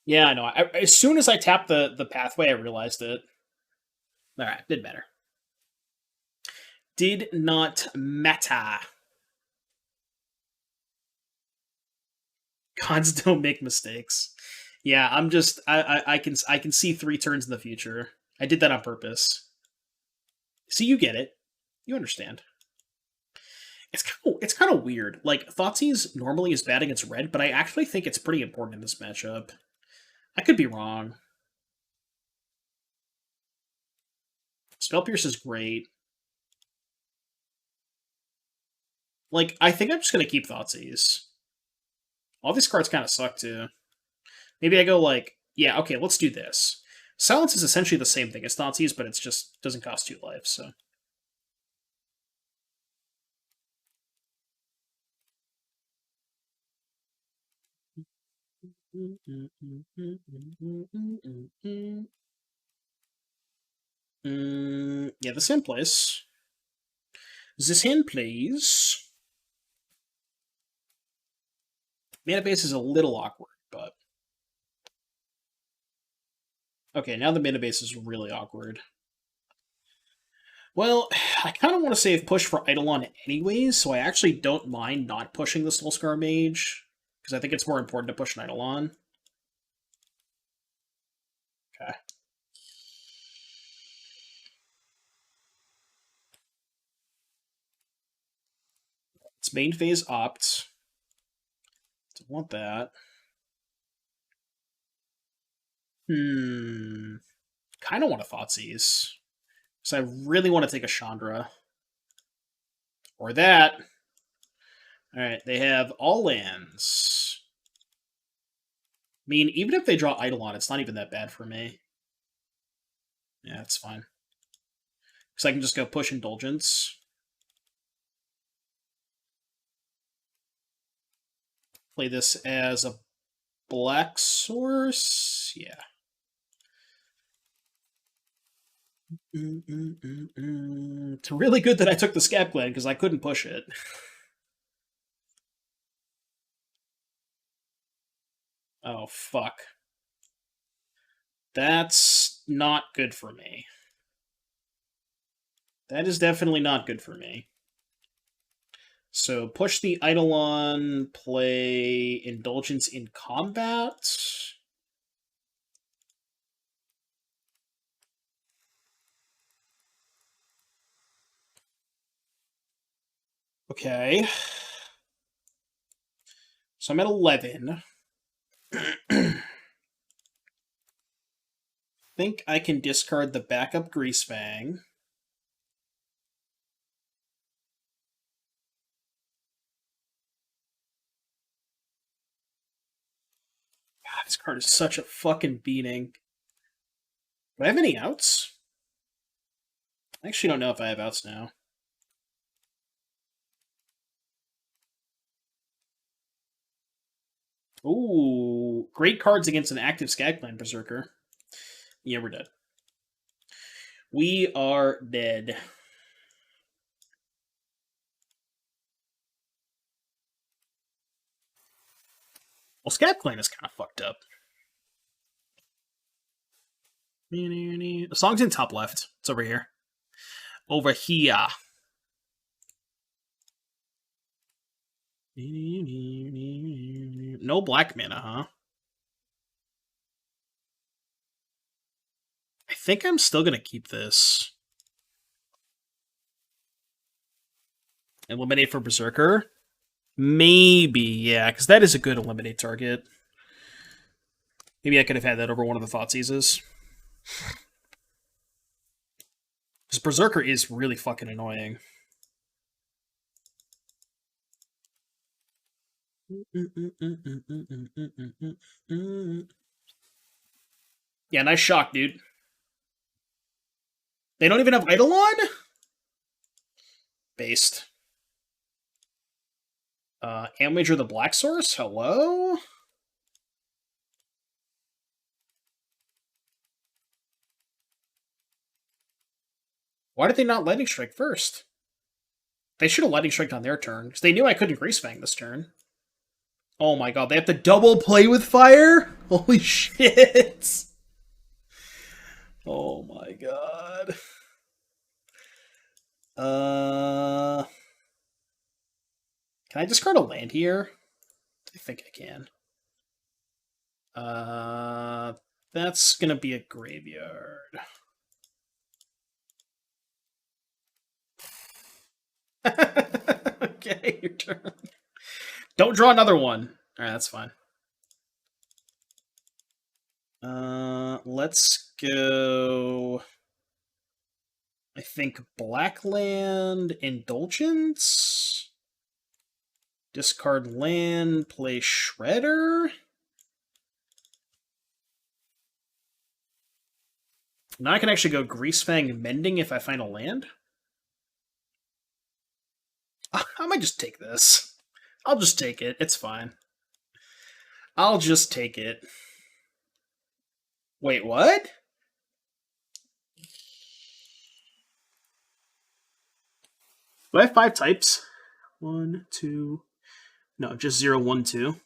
S1: Yeah, I know. As soon as I tapped the pathway, I realized it. All right, did matter. Did not matter. Gods don't make mistakes. Yeah, I'm just I can see 3 turns in the future. I did that on purpose. See, you get it. You understand. It's kind of weird. Like Thoughtseize normally is bad against red, but I actually think it's pretty important in this matchup. I could be wrong. Spell Pierce is great. Like, I think I'm just gonna keep Thoughtseize. All these cards kind of suck too. Maybe I go like, yeah, okay, let's do this. Silence is essentially the same thing as Thoughtseize, but it's just doesn't cost 2 lives, so. Yeah, this hand plays. This hand plays. Mana base is a little awkward, but okay, now the mana base is really awkward. Well, I kind of want to save push for Eidolon anyways, so I actually don't mind not pushing the Soulscar Mage, because I think it's more important to push an Eidolon. Okay. It's main phase opt. Don't want that. Kind of want a Thoughtseize. Because I really want to take a Chandra. Or that. Alright, they have all lands. I mean, even if they draw Eidolon, it's not even that bad for me. Yeah, it's fine. Because I can just go push Indulgence. Play this as a black source. Yeah. It's really good that I took the Scab Gland because I couldn't push it. Oh, fuck. That's not good for me. That is definitely not good for me. So push the Eidolon, play Indulgence in combat. Okay. So I'm at 11. Think I can discard the backup Greasefang. God, this card is such a fucking beating. Do I have any outs? I actually don't know if I have outs now. Ooh, great cards against an active Skagland Berserker. Yeah, we're dead. We are dead. Well, Scab Clan is kind of fucked up. The song's in top left. It's over here. Over here. No black mana, huh? I think I'm still gonna keep this. Eliminate for Berserker? Maybe, yeah, because that is a good eliminate target. Maybe I could have had that over one of the Thoughtseizes. Because Berserker is really fucking annoying. Yeah, nice shock, dude. They don't even have Eidolon? Based. Amager the Black Source? Hello? Why did they not Lightning Strike first? They should have Lightning Strike on their turn, because they knew I couldn't Greasefang this turn. Oh my god, they have to double play with fire? Holy shit! Oh my god. Can I discard a land here? I think I can. That's gonna be a graveyard. Okay, your turn. Don't draw another one. Alright, that's fine. Let's go... I think Blackland Indulgence? Discard land, play Shredder? Now I can actually go Greasefang Mending if I find a land? I might just take this. I'll just take it. It's fine. I'll just take it. Wait, what? Do I have 5 types? 1, 2... No, just 0, 1, 2.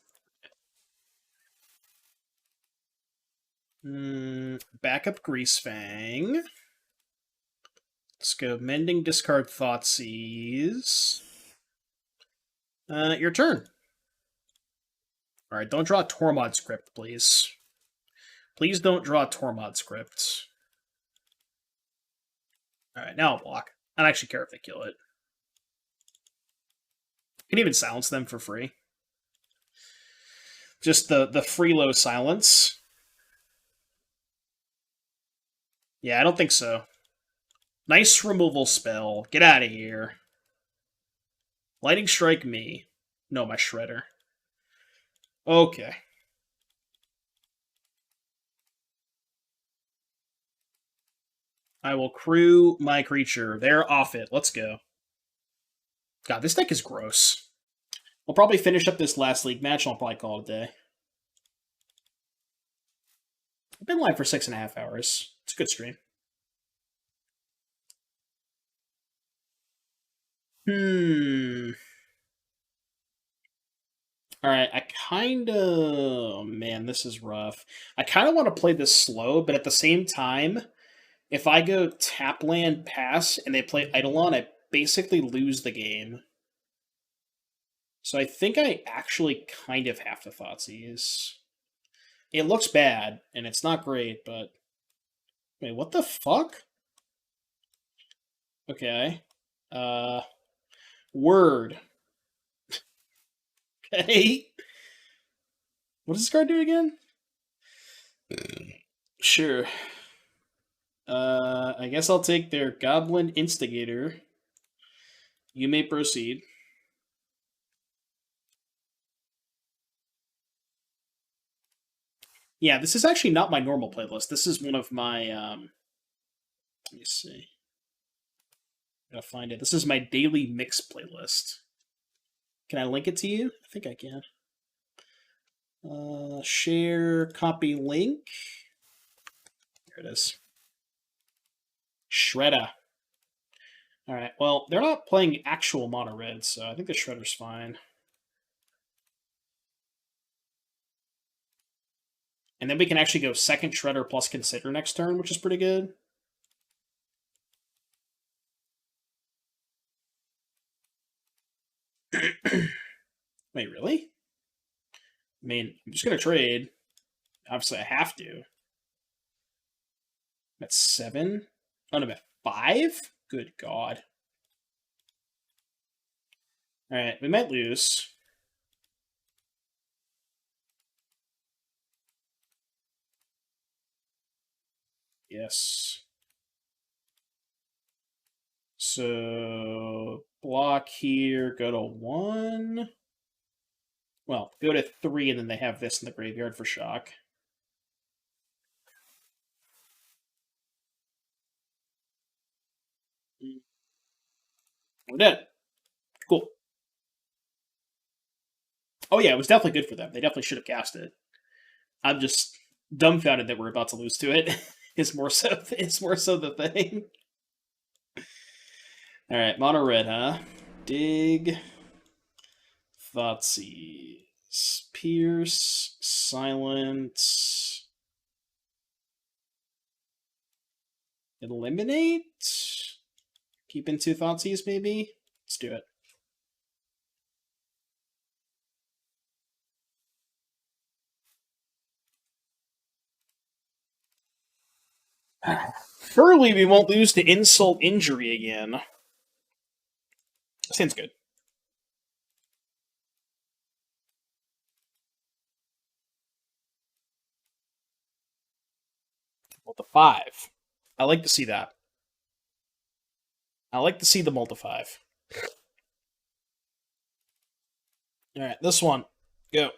S1: Backup Greasefang. Let's go Mending, discard Thoughtseize. Your turn. Alright, don't draw Tormod Script, please. Please don't draw Tormod Script. Alright, now I'll block. I don't actually care if they kill it. You can even silence them for free. Just the free low silence. Yeah, I don't think so. Nice removal spell. Get out of here. Lightning Strike me. No, my Shredder. Okay. I will crew my creature. They're off it. Let's go. God, this deck is gross. We'll probably finish up this last league match and I'll probably call it a day. I've been live for 6.5 hours. It's a good stream. Alright, I kinda... Oh, man, this is rough. I kind of want to play this slow, but at the same time, if I go tap land, pass, and they play Eidolon, I basically lose the game. So I think I actually kind of have to Thoughtseize. It looks bad, and it's not great, but... Wait, what the fuck? Okay. Word. Okay. What does this card do again? Sure. I guess I'll take their Goblin Instigator. You may proceed. Yeah, this is actually not my normal playlist. This is one of my, let me see. I gotta find it. This is my daily mix playlist. Can I link it to you? I think I can. Share, copy link. There it is. Shredder. Alright, well, they're not playing actual mono red, so I think the Shredder's fine. And then we can actually go second Shredder plus Consider next turn, which is pretty good. Wait, really? I mean, I'm just going to trade. Obviously, I have to. I'm at 7. Oh, no, I'm at 5? Good God. Alright, we might lose. Yes. So, block here, go to 1. Well, go to 3, and then they have this in the graveyard for shock. We're dead. Cool. Oh yeah, it was definitely good for them. They definitely should have cast it. I'm just dumbfounded that we're about to lose to it. It's more so the thing. All right, mono red, huh? Dig, Thoughtseize, Pierce, Silence, Eliminate. Keep in 2 Thoughtseize, maybe. Let's do it. Surely we won't lose to Insult Injury again. Seems good. Multi-5. I like to see that. I like to see the multi-5. Alright, this one. Go.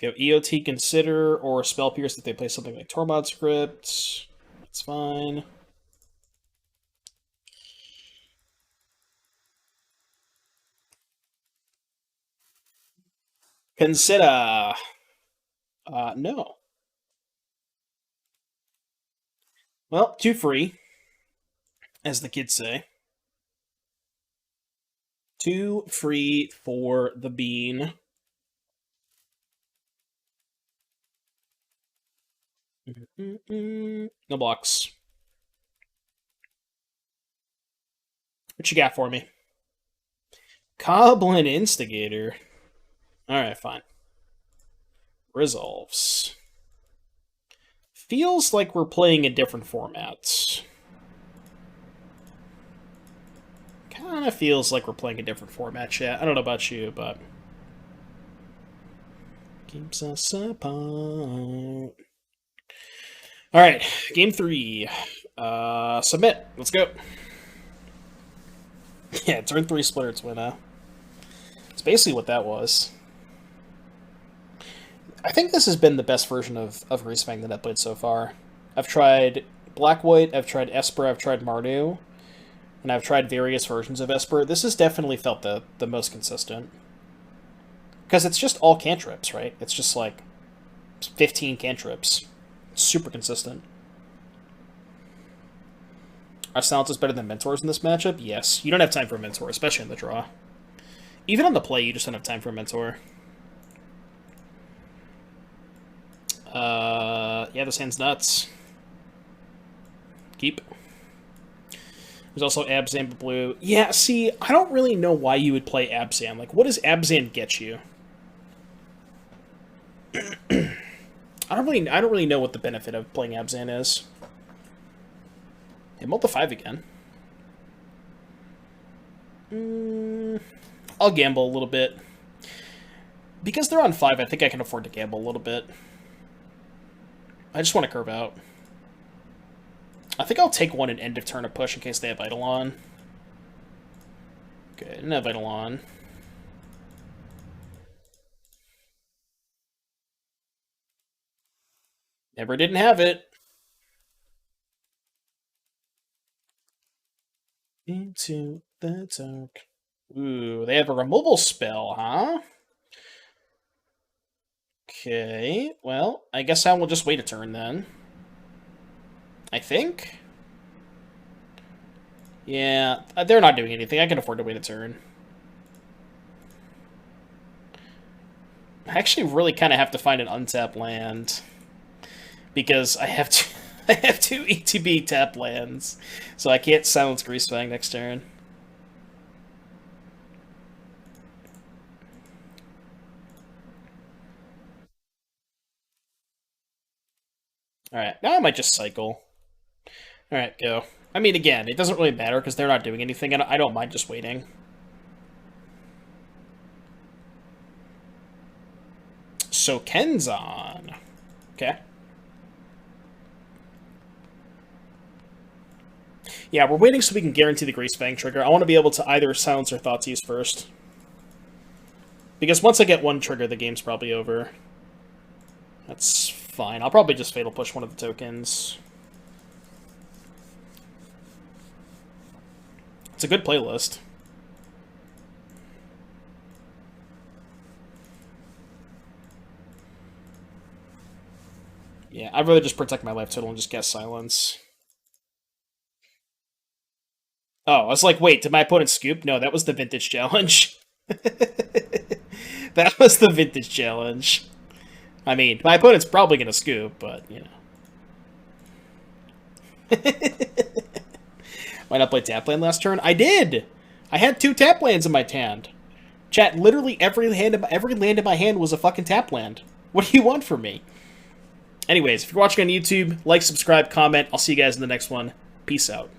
S1: Go EOT Consider or Spell Pierce if they play something like Tormod Script. That's fine. Consider. No. Well, 2 free, as the kids say. 2 free for the bean. No blocks. What you got for me? Goblin Instigator. Alright, fine. Resolves. Feels like we're playing a different format. Kind of feels like we're playing a different format, chat. I don't know about you, but keeps us apart. Alright, game 3. Submit. Let's go. Yeah, turn 3 Splinter Twin, It's basically what that was. I think this has been the best version of Greasefang that I've played so far. I've tried Black-White, I've tried Esper, I've tried Mardu, and I've tried various versions of Esper. This has definitely felt the most consistent. Because it's just all cantrips, right? It's just like 15 cantrips. It's super consistent. Are Silences better than Mentors in this matchup? Yes. You don't have time for a Mentor, especially in the draw. Even on the play, you just don't have time for a Mentor. Yeah, this hand's nuts. Keep. There's also Abzan Blue. Yeah, see, I don't really know why you would play Abzan. Like, what does Abzan get you? I don't really know what the benefit of playing Abzan is. Hey, multi-5 again. I'll gamble a little bit. Because they're on 5, I think I can afford to gamble a little bit. I just want to curve out. I think I'll take one and end of turn a push in case they have Eidolon. Okay, didn't have Eidolon. Never didn't have it. Into the dark. Ooh, they have a removal spell, huh? Okay, well, I guess I will just wait a turn then. I think? Yeah, they're not doing anything. I can afford to wait a turn. I actually really kind of have to find an untapped land. Because I have two, I have two ETB tap lands. So I can't silence Greasefang next turn. Alright, now I might just cycle. Alright, go. I mean, again, it doesn't really matter because they're not doing anything, and I don't mind just waiting. So Ken's on. Okay. Yeah, we're waiting so we can guarantee the Greasefang trigger. I want to be able to either silence or Thoughtseize first. Because once I get one trigger, the game's probably over. That's fine. I'll probably just Fatal Push one of the tokens. It's a good playlist. Yeah, I'd rather just protect my life total and just guess silence. Oh, I was like, wait, did my opponent scoop? No, that was the Vintage Challenge. That was the Vintage Challenge. I mean, my opponent's probably going to scoop, but, you know. Why not play tap land last turn? I did! I had 2 tap lands in my hand. Chat, literally every land in my hand was a fucking tap land. What do you want from me? Anyways, if you're watching on YouTube, like, subscribe, comment. I'll see you guys in the next one. Peace out.